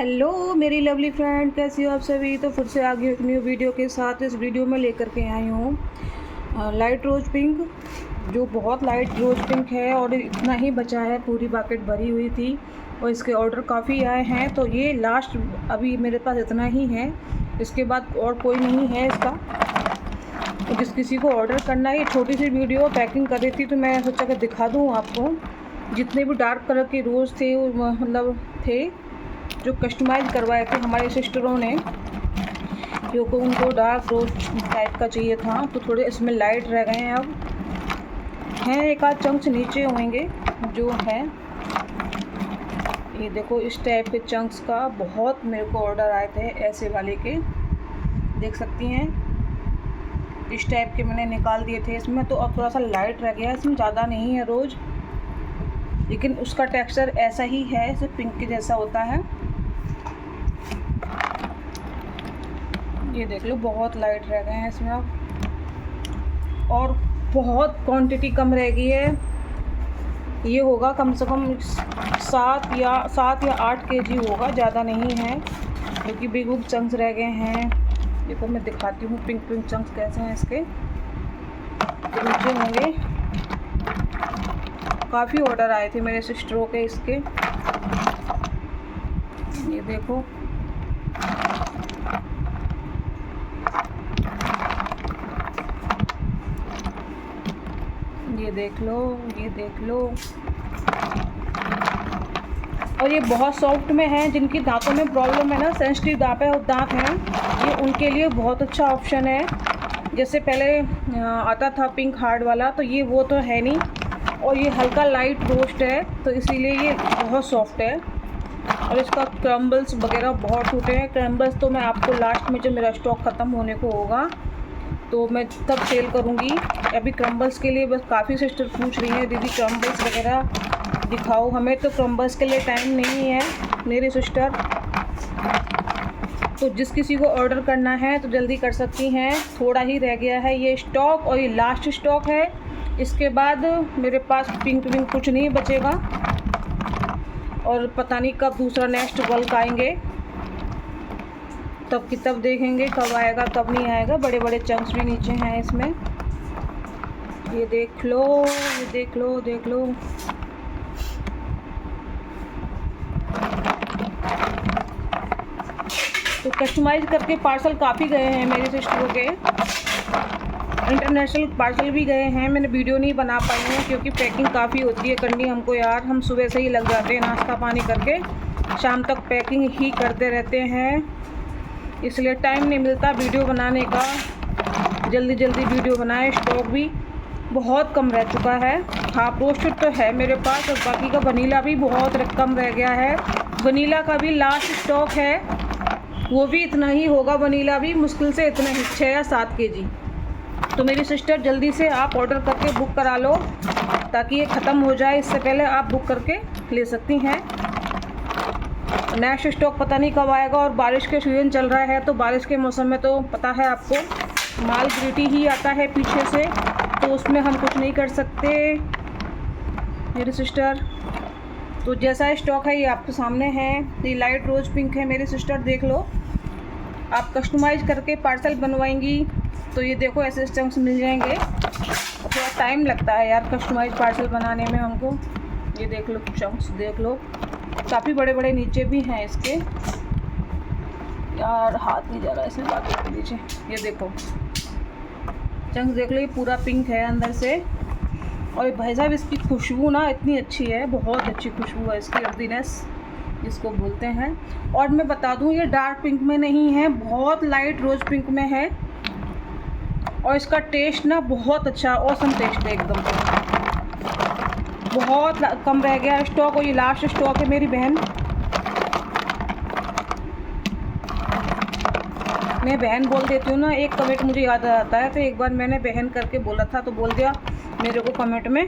Hello मेरी lovely friend, कैसी हो आप सभी। तो फिर से आ गई एक न्यू वीडियो के साथ। इस वीडियो में लेकर के आई हूँ लाइट रोज पिंक, जो बहुत लाइट रोज पिंक है और इतना ही बचा है। पूरी बाकेट भरी हुई थी और इसके ऑर्डर काफ़ी आए हैं, तो ये लास्ट अभी मेरे पास इतना ही है। इसके बाद और कोई नहीं है इसका। तो जिस किसी को ऑर्डर करना है, ये छोटी सी वीडियो पैकिंग कर रही थी तो मैं सोचा कि दिखा दूँ आपको। जितने भी डार्क कलर के रोज़ थे, मतलब थे जो कस्टमाइज़ करवाए थे हमारे सिस्टरों ने, क्योंकि उनको डार्क रोज टाइप का चाहिए था, तो थोड़े इसमें लाइट रह गए हैं। अब हैं एक आध चंक्स नीचे होंगे जो है, ये देखो इस टाइप के चंक्स का बहुत मेरे को ऑर्डर आए थे, ऐसे वाले के देख सकती हैं। इस टाइप के मैंने निकाल दिए थे इसमें, तो अब थोड़ा सा लाइट रह गया। इसमें ज़्यादा नहीं है रोज़, लेकिन उसका टेक्सचर ऐसा ही है, सिर्फ पिंक के जैसा होता है। ये देख लो बहुत लाइट रह गए हैं इसमें अब, और बहुत क्वांटिटी कम रह गई है। ये होगा कम से कम 7 या 8 केजी होगा, ज़्यादा नहीं है, क्योंकि बिग बिग चंक्स रह गए हैं। देखो मैं दिखाती हूँ पिंक पिंक चंक्स कैसे हैं इसके, नीचे होंगे। काफ़ी ऑर्डर आए थे मेरे सिस्टरों के इसके। ये देखो ये देख लो, ये देख लो। और ये बहुत सॉफ्ट में है। जिनकी दांतों में प्रॉब्लम है ना, सेंसिटिव दांत हैं, ये उनके लिए बहुत अच्छा ऑप्शन है। जैसे पहले आता था पिंक हार्ड वाला, तो ये वो तो है नहीं, और ये हल्का लाइट रोस्ट है, तो इसीलिए ये बहुत सॉफ्ट है। और इसका क्रम्बल्स वगैरह बहुत टूटे हैं। क्रम्बल्स तो मैं आपको लास्ट में जब मेरा स्टॉक ख़त्म होने को होगा तो मैं तब सेल करूँगी। अभी क्रम्बल्स के लिए बस काफ़ी सिस्टर पूछ रही हैं, दीदी क्रम्बल्स वगैरह दिखाओ। हमें तो क्रम्बल्स के लिए टाइम नहीं है मेरी सिस्टर। तो जिस किसी को ऑर्डर करना है तो जल्दी कर सकती हैं, थोड़ा ही रह गया है ये स्टॉक, और ये लास्ट स्टॉक है। इसके बाद मेरे पास पिंक विंक कुछ नहीं बचेगा, और पता नहीं कब दूसरा नेक्स्ट बल्क आएंगे, तब की तब देखेंगे कब आएगा कब नहीं आएगा। बड़े बड़े चंक्स भी नीचे हैं इसमें, ये देख लो, ये देख लो, देख लो। तो कस्टमाइज़ करके पार्सल काफ़ी गए हैं मेरे सिस्टरों के, इंटरनेशनल पार्सल भी गए हैं। मैंने वीडियो नहीं बना पाई हूँ क्योंकि पैकिंग काफ़ी होती है करनी हमको यार। हम सुबह से ही लग जाते हैं नाश्ता पानी करके, शाम तक पैकिंग ही करते रहते हैं, इसलिए टाइम नहीं मिलता वीडियो बनाने का। जल्दी जल्दी वीडियो बनाए। स्टॉक भी बहुत कम रह चुका है। हाफ रोस्टेड तो है मेरे पास, और बाकी का वनीला भी बहुत कम रह गया है। वनीला का भी लास्ट स्टॉक है, वो भी इतना ही होगा। वनीला भी मुश्किल से इतना ही 6 या 7 केजी। तो मेरी सिस्टर जल्दी से आप ऑर्डर करके बुक करा लो, ताकि ये ख़त्म हो जाए। इससे पहले आप बुक करके ले सकती हैं। नेक्स्ट स्टॉक पता नहीं कब आएगा, और बारिश के सीज़न चल रहा है, तो बारिश के मौसम में तो पता है आपको माल ग्रीटी ही आता है पीछे से, तो उसमें हम कुछ नहीं कर सकते मेरी सिस्टर। तो जैसा स्टॉक है ये आपके सामने है। ये लाइट रोज पिंक है मेरी सिस्टर, देख लो। आप कस्टमाइज़ करके पार्सल बनवाएंगी तो ये देखो ऐसे चंक्स मिल जाएंगे। थोड़ा टाइम लगता है यार कस्टमाइज पार्सल बनाने में हमको। ये देख लो चंक्स, देख लो काफ़ी बड़े बड़े नीचे भी हैं इसके। यार हाथ नहीं जा रहा है इसमें बाकी के नीचे। ये देखो चंक्स देख लो, ये पूरा पिंक है अंदर से। और भाई साहब इसकी खुशबू ना इतनी अच्छी है, बहुत अच्छी खुशबू है इसकी, अर्दीनेस जिसको बोलते हैं। और मैं बता दूं ये डार्क पिंक में नहीं है, बहुत लाइट रोज पिंक में है, और इसका टेस्ट ना बहुत अच्छा, ऑसम टेस्ट है एकदम। बहुत कम रह गया स्टॉक, और ये लास्ट स्टॉक है मेरी बहन। मैं बहन बोल देती हूँ ना, एक कमेंट मुझे याद आ जाता है, तो एक बार मैंने बहन करके बोला था तो बोल दिया मेरे को कमेंट में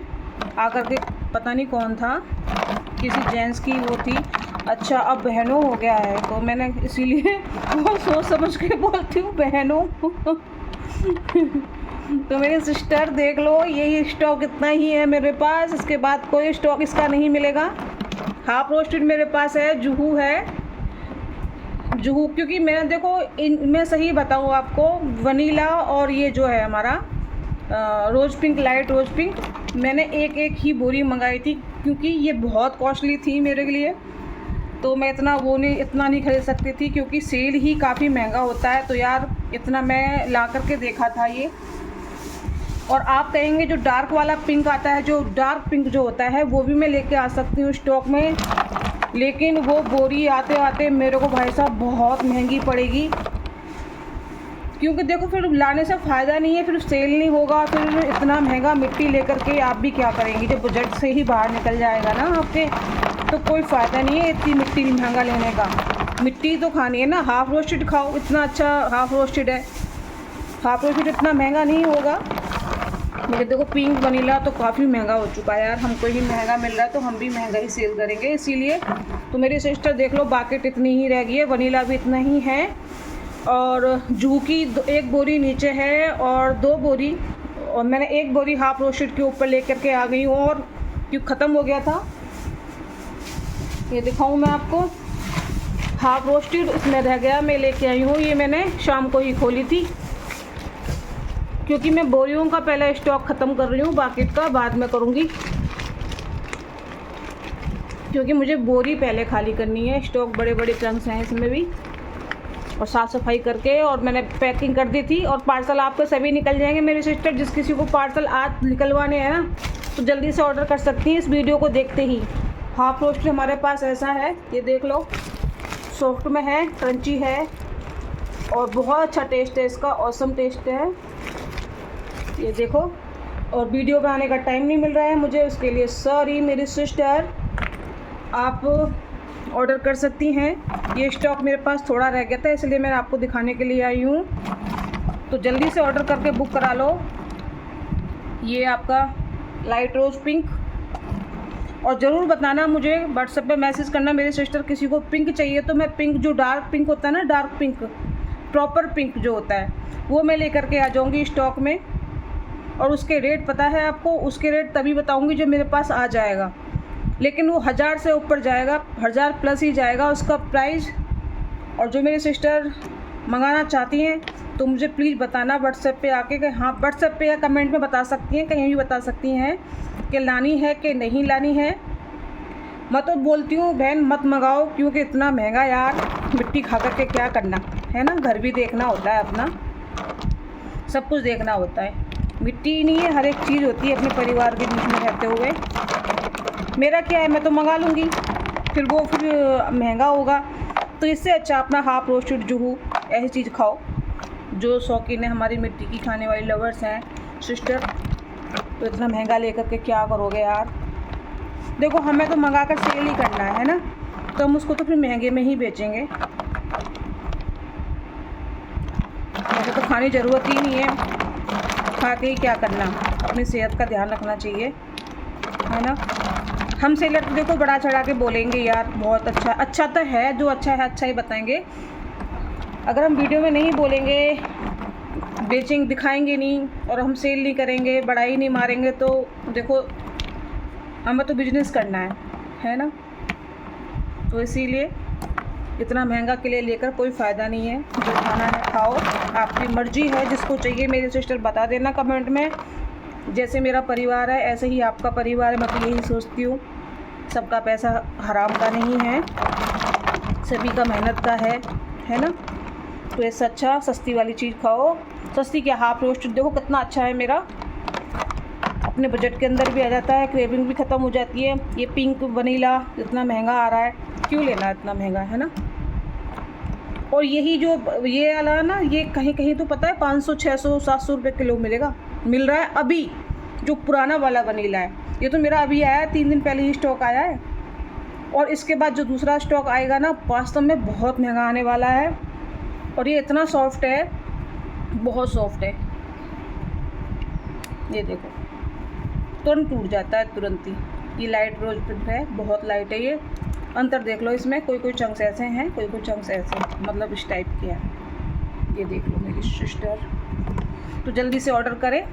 आकर के, पता नहीं कौन था, किसी जेंट्स की वो थी। अच्छा अब बहनों हो गया है, तो मैंने इसीलिए बहुत सोच समझ के बोलती हूँ बहनों। तो मेरी सिस्टर देख लो, यही स्टॉक इतना ही है मेरे पास, इसके बाद कोई स्टॉक इसका नहीं मिलेगा। हाफ रोस्टेड मेरे पास है, जुहू है, जुहू, क्योंकि मैं देखो मैं सही बताऊँ आपको, वनीला और ये जो है हमारा रोज़ पिंक, लाइट रोज़ पिंक, मैंने एक एक ही बोरी मंगाई थी, क्योंकि ये बहुत कॉस्टली थी मेरे लिए। तो मैं इतना नहीं खरीद सकती थी, क्योंकि सेल ही काफ़ी महंगा होता है। तो यार इतना मैं ला करके देखा था ये। और आप कहेंगे जो डार्क वाला पिंक आता है, जो डार्क पिंक जो होता है, वो भी मैं लेके आ सकती हूँ स्टॉक में, लेकिन वो बोरी आते आते मेरे को भाई साहब बहुत महंगी पड़ेगी। क्योंकि देखो फिर लाने से फ़ायदा नहीं है, फिर सेल नहीं होगा, फिर इतना महंगा मिट्टी लेकर के आप भी क्या करेंगे, जब बजट से ही बाहर निकल जाएगा ना आपके, तो कोई फ़ायदा नहीं है इतनी मिट्टी महंगा लेने का। मिट्टी तो खानी है ना, हाफ़ रोस्टेड खाओ, इतना अच्छा हाफ़ रोस्टेड है। हाफ़ रोस्टेड इतना महंगा नहीं होगा। मुझे देखो पिंक वनीला तो काफ़ी महंगा हो चुका है यार, हमको ही महंगा मिल रहा है तो हम भी महंगा ही सेल करेंगे, इसीलिए। तो मेरी सिस्टर देख लो, बाकेट इतनी ही रह गई है, वनीला भी इतना ही है, और जूहू की एक बोरी नीचे है और 2 बोरी, और मैंने 1 बोरी हाफ़ रोस्टेड के ऊपर लेकर के आ गई हूँ, और क्यों ख़त्म हो गया था। ये दिखाऊँ मैं आपको, हाफ़ रोस्टेड इसमें रह गया, मैं लेके आई हूँ। ये मैंने शाम को ही खोली थी, क्योंकि मैं बोरियों का पहले स्टॉक ख़त्म कर रही हूँ, बाकेट का बाद में करूँगी, क्योंकि मुझे बोरी पहले खाली करनी है। स्टॉक बड़े बड़े चंक्स हैं इसमें भी, और साफ़ सफाई करके, और मैंने पैकिंग कर दी थी। और पार्सल आपके सभी निकल जाएंगे मेरी सिस्टर, जिस किसी को पार्सल आज निकलवाने हैं ना, तो जल्दी से ऑर्डर कर सकती हैं इस वीडियो को देखते ही। हाफ़ रोस्ट हमारे पास ऐसा है, ये देख लो, सॉफ्ट में है, क्रंची है, और बहुत अच्छा टेस्ट है इसका, ऑसम टेस्ट है। ये देखो, और वीडियो बनाने का टाइम नहीं मिल रहा है मुझे, उसके लिए सॉरी मेरी सिस्टर। आप ऑर्डर कर सकती हैं, ये स्टॉक मेरे पास थोड़ा रह गया था, इसलिए मैं आपको दिखाने के लिए आई हूँ। तो जल्दी से ऑर्डर करके बुक करा लो। ये आपका लाइट रोज़ पिंक, और ज़रूर बताना मुझे, व्हाट्सएप पे मैसेज करना मेरी सिस्टर, किसी को पिंक चाहिए तो मैं पिंक, जो डार्क पिंक होता है ना, डार्क पिंक, प्रॉपर पिंक जो होता है, वो मैं लेकर के आ जाऊँगी स्टॉक में। और उसके रेट पता है आपको, उसके रेट तभी बताऊँगी जब मेरे पास आ जाएगा, लेकिन वो 1000 से ऊपर जाएगा, 1000 प्लस ही जाएगा उसका प्राइस। और जो मेरी सिस्टर मंगाना चाहती हैं तो मुझे प्लीज़ बताना व्हाट्सएप पे आके, कि हाँ, व्हाट्सएप पे या कमेंट में बता सकती हैं, कहीं भी बता सकती हैं कि लानी है कि नहीं लानी है। मैं तो बोलती हूँ बहन मत मंगाओ, क्योंकि इतना महंगा यार, मिट्टी खा कर के क्या करना है ना, घर भी देखना होता है अपना, सब कुछ देखना होता है। मिट्टी नहीं है, हर एक चीज़ होती है अपने परिवार के बीच में रहते हुए। मेरा क्या है, मैं तो मंगा लूँगी, फिर वो महंगा होगा। तो इससे अच्छा अपना हाफ़ रोस्टेड जुहू ऐसी चीज़ खाओ। जो शौकीन है हमारी मिट्टी की खाने वाली लवर्स हैं सिस्टर, तो इतना महंगा लेकर के क्या करोगे यार। देखो हमें तो मंगा कर सेल ही करना है ना, तो हम उसको तो फिर महंगे में ही बेचेंगे। मुझे तो खाने की ज़रूरत ही नहीं है, खा के ही क्या करना, अपनी सेहत का ध्यान रखना चाहिए, है ना। हम सेलर तो देखो बड़ा चढ़ा के बोलेंगे यार बहुत अच्छा, अच्छा तो है, जो अच्छा है अच्छा ही बताएंगे। अगर हम वीडियो में नहीं बोलेंगे, बेचेंगे, दिखाएंगे नहीं, और हम सेल नहीं करेंगे, बढ़ाई नहीं मारेंगे, तो देखो हमें तो बिजनेस करना है ना। तो इसीलिए इतना महंगा के लिए लेकर कोई फ़ायदा नहीं है। जो खाना है खाओ, आपकी मर्ज़ी है, जिसको चाहिए मेरी सिस्टर बता देना कमेंट में। जैसे मेरा परिवार है ऐसे ही आपका परिवार है, मैं तो यही सोचती हूँ। सबका पैसा हराम का नहीं है, सभी का मेहनत का है ना। तो इससे अच्छा सस्ती वाली चीज़ खाओ। सस्ती क्या, हाफ़ रोस्टेड देखो कितना अच्छा है मेरा, अपने बजट के अंदर भी आ जाता है, क्रेविंग भी ख़त्म हो जाती है। ये पिंक वनीला इतना महंगा आ रहा है, क्यों लेना इतना महंगा, है ना। और यही जो ये वाला ना, ये कहीं कहीं तो पता है 500 600 700 रुपये किलो मिल रहा है अभी, जो पुराना वाला वनीला है। ये तो मेरा अभी आया है, 3 दिन पहले ही स्टॉक आया है। और इसके बाद जो दूसरा स्टॉक आएगा ना, वास्तव में बहुत महंगा आने वाला है। और ये इतना सॉफ्ट है, बहुत सॉफ्ट है, ये देखो तुरंत टूट जाता है तुरंत ही। ये लाइट रोज पिंक है, बहुत लाइट है ये। अंतर देख लो इसमें, कोई चंक्स ऐसे हैं, कोई चंक्स ऐसे, मतलब इस टाइप के हैं। ये देख लो मेरी सिस्टर। तो जल्दी से ऑर्डर करें,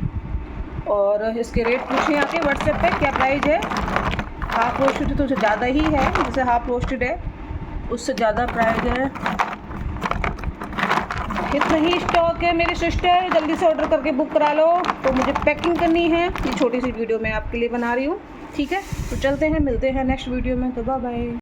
और इसके रेट पूछें आके व्हाट्सएप पे क्या प्राइस है। हाफ़ रोस्टेड तो ज़्यादा ही है, जैसे हाफ़ रोस्टेड है उससे ज़्यादा प्राइस है। इतना ही स्टॉक है मेरे सिस्टर, जल्दी से ऑर्डर करके बुक करा लो। तो मुझे पैकिंग करनी है, ये छोटी सी वीडियो मैं आपके लिए बना रही हूँ, ठीक है। तो चलते हैं, मिलते हैं नेक्स्ट वीडियो में, तो बाय बाय।